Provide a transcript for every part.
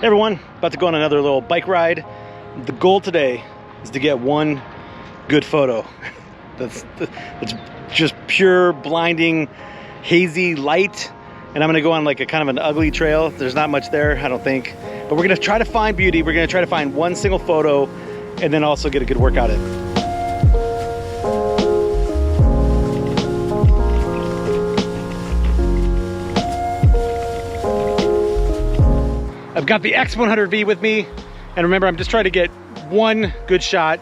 Hey everyone, about to go on another little bike ride. The goal today is to get one good photo. that's just pure, blinding, hazy light. And I'm gonna go on like a kind of an ugly trail. There's not much there, I don't think. But we're gonna try to find beauty. We're gonna try to find one single photo and then also get a good workout in. I've got the X100v with me, and remember, I'm just trying to get one good shot,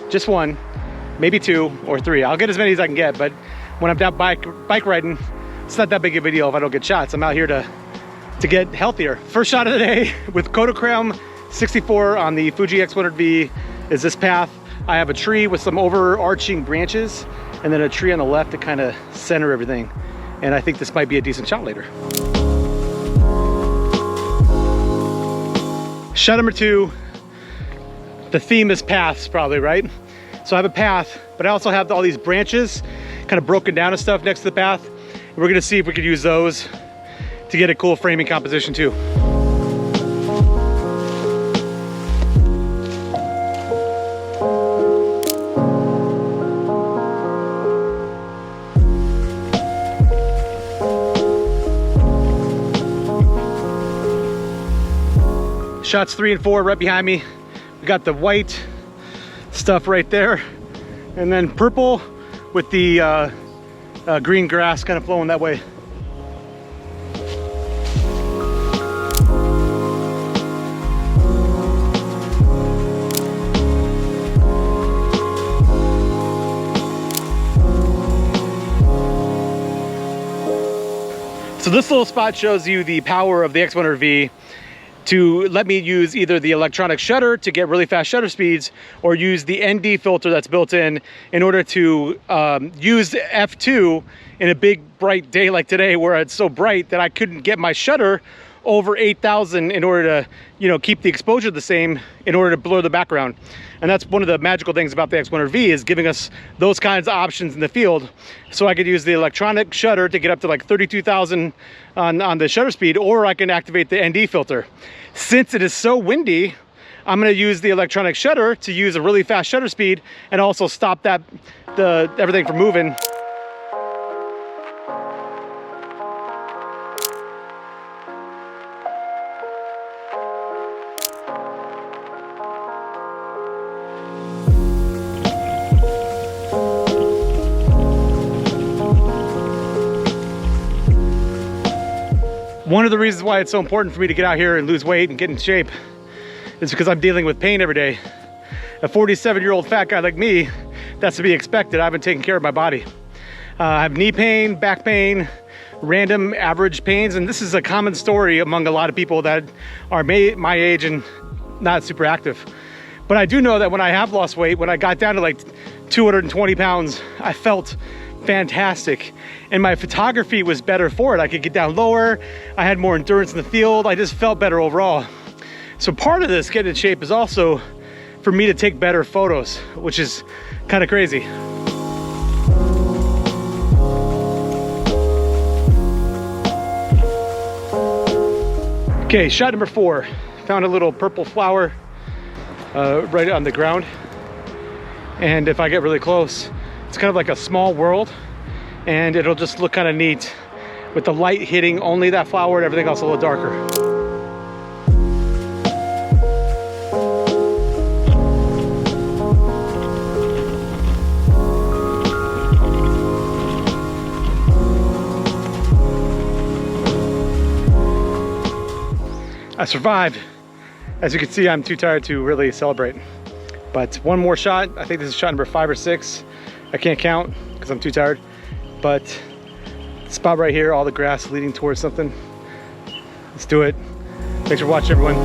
just one, maybe two or three. I'll get as many as I can get, but when I'm down bike riding, it's not that big of a deal if I don't get shots. I'm out here to get healthier. First shot of the day with Kodachrome 64 on the Fuji X100v is this path. I have a tree with some overarching branches, and then a tree on the left to kind of center everything. And I think this might be a decent shot later. Shot number two, the theme is paths probably, right? So I have a path, but I also have all these branches kind of broken down and stuff next to the path. And we're gonna see if we could use those to get a cool framing composition too. Shots 3 and 4 right behind me. We got the white stuff right there, and then purple with the green grass kind of flowing that way. So this little spot shows you the power of the X100v to let me use either the electronic shutter to get really fast shutter speeds, or use the ND filter that's built in order to use f2 in a big bright day like today, where it's so bright that I couldn't get my shutter over 8,000 in order to, you know, keep the exposure the same in order to blur the background. And that's one of the magical things about the X100v, is giving us those kinds of options in the field. So I could use the electronic shutter to get up to like 32,000 on the shutter speed, or I can activate the ND filter. Since it is so windy, I'm gonna use the electronic shutter to use a really fast shutter speed and also stop everything from moving. One of the reasons why it's so important for me to get out here and lose weight and get in shape is because I'm dealing with pain every day. A 47-year-old fat guy like me, that's to be expected. I've been taking care of my body. I have knee pain, back pain, random average pains, and this is a common story among a lot of people that are my age and not super active. But I do know that when I have lost weight, when I got down to like 220 pounds, I felt fantastic, and my photography was better for it. I could get down lower, I had more endurance in the field, I just felt better overall. So part of this getting in shape is also for me to take better photos, which is kind of crazy. Okay, shot number 4. Found a little purple flower right on the ground, and if I get really close, it's kind of like a small world, and it'll just look kind of neat with the light hitting only that flower and everything else a little darker. I survived. As you can see, I'm too tired to really celebrate. But one more shot. I think this is shot number 5 or 6. I can't count because I'm too tired. But spot right here, all the grass leading towards something. Let's do it. Thanks for watching, everyone.